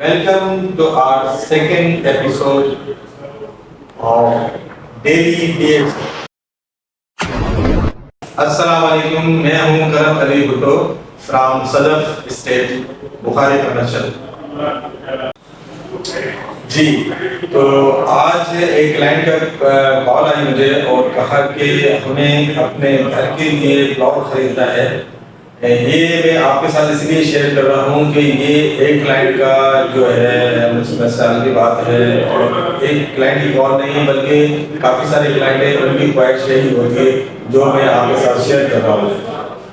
Welcome to our second episode of Daily DX. अस्सलाम वालेकुम, मैं हूं Karam Ali Bhutto from Sadaf state Bukhari commercial. जी, तो आज एक क्लाइंट का कॉल आई मुझे और कहा कि हमें अपने घर के लिए प्लॉट खरीदना है। ये मैं आपके साथ इसलिए शेयर कर रहा हूँ कि ये एक क्लाइंट का जो है मुझसे साल की बात है और एक क्लाइंट की कॉल नहीं है बल्कि काफ़ी सारे क्लाइंट हैं, उनकी ख्वाहिश यही होती है जो मैं आपके साथ शेयर कर रहा हूँ।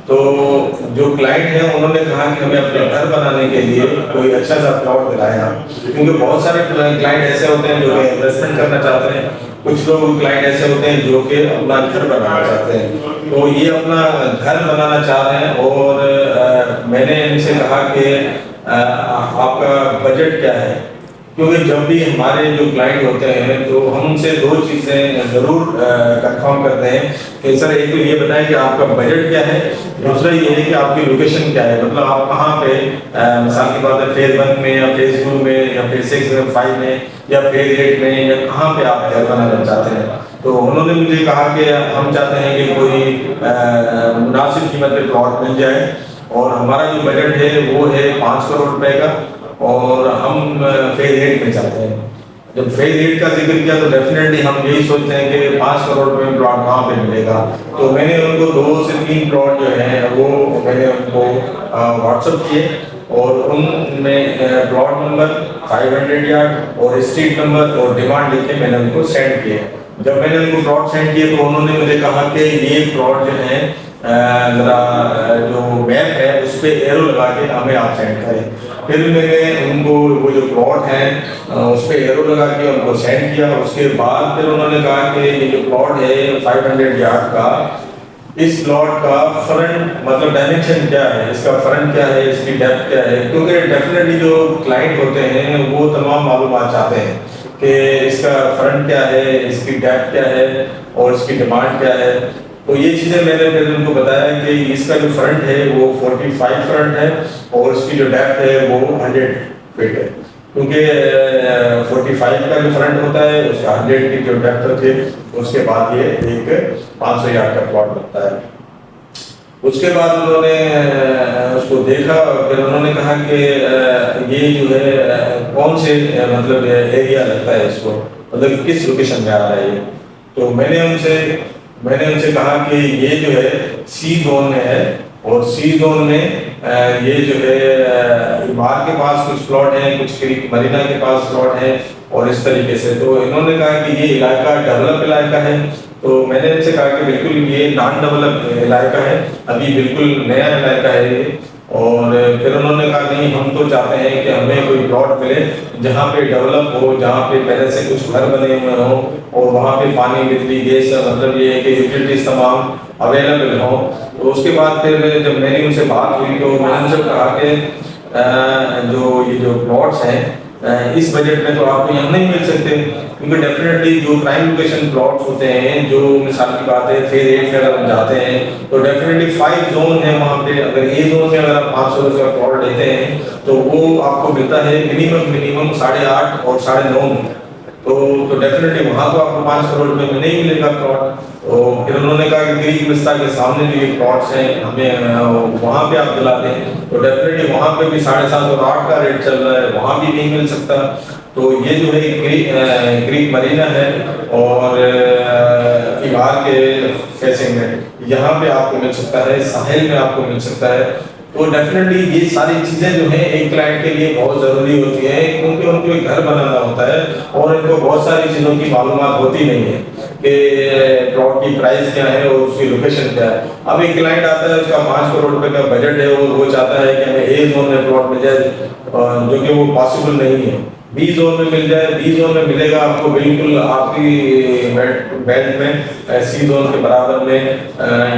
तो जो क्लाइंट है उन्होंने कहा कि हमें अपने घर बनाने के लिए कोई अच्छा सा प्लॉट दिलाएं आप, क्योंकि बहुत सारे क्लाइंट ऐसे होते हैं जो कि इन्वेस्टमेंट करना चाहते हैं, कुछ लोग क्लाइंट ऐसे होते हैं जो कि अपना घर बनाना चाहते हैं। तो ये अपना घर बनाना चाह रहे हैं और मैंने इनसे कहा कि आपका बजट क्या है, क्योंकि जब भी हमारे जो क्लाइंट होते हैं तो हम उनसे दो चीज़ें ज़रूर कंफर्म करते हैं कि सर एक तो ये बताएं कि आपका बजट क्या है, दूसरा ये है कि आपकी लोकेशन क्या है, मतलब आप कहाँ पे मिसाल की बात है फेज 1 में या फेज 2 में या फेज 6 में 5 में या फेज 8 में या कहाँ पे आप घर बनाना चाहते हैं। तो उन्होंने मुझे कहा कि हम चाहते हैं कि कोई मुनासिब कीमत पे प्लॉट मिल जाए और हमारा जो बजट है वो है 5 करोड़ रुपए का और हम फेज 8 में चाहते हैं। जब फेज 8 का जिक्र किया तो डेफिनेटली हम यही सोचते हैं कि 5 करोड़ रुपए में प्लॉट कहाँ पे मिलेगा। तो मैंने उनको 2 से 3 प्लॉट जो हैं वो मैंने उनको व्हाट्सअप किए और उनमें प्लॉट नंबर 500 यार्ड और स्ट्रीट नंबर और डिमांड लिख के मैंने उनको सेंड किए। जब मैंने उनको प्लॉट सेंड किए तो उन्होंने मुझे कहा कि ये प्लॉट जो है ज़रा जो मैप है उस पर एरो लगा के हमें आप सेंड करें। फिर मैंने उनको वो जो प्लॉट है उस पर एरो लगा के उनको सेंड किया। उसके बाद फिर उन्होंने कहा कि ये जो प्लॉट है 500 यार्ड का, इस प्लॉट का फ्रंट मतलब डायमेंशन क्या है, इसका फ्रंट क्या है, इसकी डेप्थ क्या है, क्योंकि डेफिनेटली जो क्लाइंट होते हैं वो तमाम मालूमात चाहते हैं कि इसका फ्रंट क्या है, इसकी डेप्थ क्या है और इसकी डिमांड क्या है। तो ये चीज़ें मैंने फिर उनको बताया कि इसका जो फ्रंट है वो 45 फ्रंट है और इसकी जो डेप्थ है वो 100 फीट है, क्योंकि 45 का जो फ्रंट होता है उसका 100 की जो डेप्थ होती है उसके बाद ये एक 500 यार्ड का प्लॉट बनता है। उसके बाद उन्होंने उसको देखा, फिर उन्होंने कहा कि ये जो है कौन से मतलब एरिया लगता है इसको, मतलब किस लोकेशन में आ रहा है ये। तो मैंने उनसे कहा कि ये जो है सी जोन में है और सी जोन में ये जो है बाहर के पास कुछ प्लॉट हैं, कुछ मरीना के पास प्लॉट हैं और इस तरीके से। तो इन्होंने कहा कि ये इलाका डेवलप इलाका है। तो मैंने इनसे कहा कि बिल्कुल ये नॉन डेवलप इलाका है, अभी बिल्कुल नया इलाका है ये। और फिर उन्होंने कहा नहीं, हम तो चाहते हैं कि हमें कोई प्लॉट मिले जहाँ पे डेवलप हो, जहाँ पे पहले से कुछ घर बने हुए हो और वहाँ पे पानी बिजली गैस मतलब ये है कि यूटिलिटीज तमाम अवेलेबल हो। तो उसके बाद फिर जब मैंने उनसे बात हुई तो मैंने उनसे कहा कि जो प्लॉट्स हैं इस बजट में तो आपको यहाँ नहीं मिल सकते, क्योंकि डेफिनेटली जो प्राइम लोकेशन प्लॉट्स होते हैं, जो मिसाल की बात है फेज 8 में अगर हम जाते हैं तो डेफिनेटली 5 जोन है वहाँ पे। अगर ए जोन में अगर आप 500 का प्लॉट लेते हैं तो वो आपको मिलता है मिनिमम 8.5 और 9.5 में। तो डेफिनेटली वहाँ तो आपको 5 करोड़ रुपए में नहीं मिलेगा प्लॉट। तो फिर उन्होंने कहा कि ग्रीक विस्ता के सामने जो ये प्लॉट्स हैं हमें वहाँ पे आप दिला दें। तो डेफिनेटली वहाँ पे भी 7.5 और 8 का रेट चल रहा है, वहाँ भी नहीं मिल सकता। तो ये जो है ग्रीक मरीना है और इबार के फेसिंग में यहाँ पे आपको मिल सकता है, साहिल में आपको मिल सकता है। तो डेफिनेटली ये सारी चीज़ें जो हैं एक क्लाइंट के लिए बहुत ज़रूरी होती हैं, क्योंकि उनको एक घर बनाना होता है और इनको बहुत सारी चीज़ों की मालूमात होती नहीं है कि प्लॉट की प्राइस क्या है और उसकी लोकेशन क्या है। अब एक क्लाइंट आता है, उसका 5 करोड़ रुपए का बजट है और वो चाहता है कि हमें ए जोन में प्लॉट मिल जाए, जो कि वो पॉसिबल नहीं है। बी जोन में मिल जाए, बी जोन में मिलेगा आपको बिल्कुल आपकी बेल्ट में सी जोन के बराबर में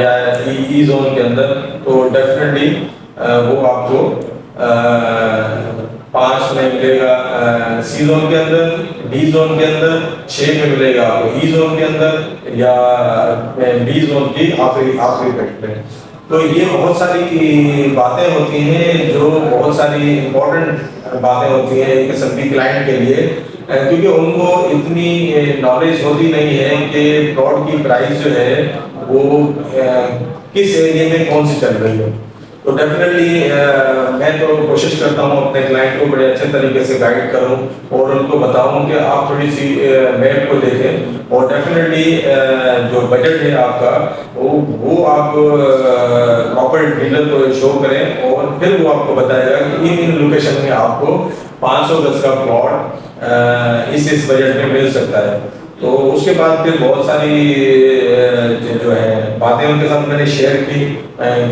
या ई जोन के अंदर। तो डेफिनेटली वो आपको 5 में मिलेगा सी जोन के अंदर, डी जोन के अंदर 6 में मिलेगा आपको ई जोन के अंदर या बी जोन की आखिरी पेट में। تو یہ بہت ساری باتیں ہوتی ہیں جو بہت ساری امپورٹنٹ باتیں ہوتی ہیں ایک قسم کی کلائنٹ کے لیے، کیونکہ ان کو اتنی نالج ہوتی نہیں ہے کہ پلاٹ کی پرائس جو ہے وہ کس ایریے میں کون سی چل رہی ہے۔ تو ڈیفینیٹلی میں تو کوشش کرتا ہوں اپنے کلائنٹ کو بڑے اچھے طریقے سے گائیڈ کروں اور ان کو بتاؤں کہ آپ تھوڑی سی میپ کو دیکھیں، اور ڈیفینیٹلی جو بجٹ ہے آپ کا وہ آپ پراپر ڈیلر کو شو کریں، اور پھر وہ آپ کو بتائے گا کہ ان لوکیشن میں آپ کو 500 گز کا پلاٹ اس بجٹ میں مل سکتا ہے۔ تو اس کے بعد پھر بہت ساری جو ہے باتیں ان کے ساتھ میں نے شیئر کی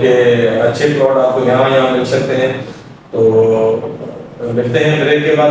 کہ اچھے پلاٹ آپ کو یہاں مل سکتے ہیں۔ تو ملتے ہیں بریک کے بعد۔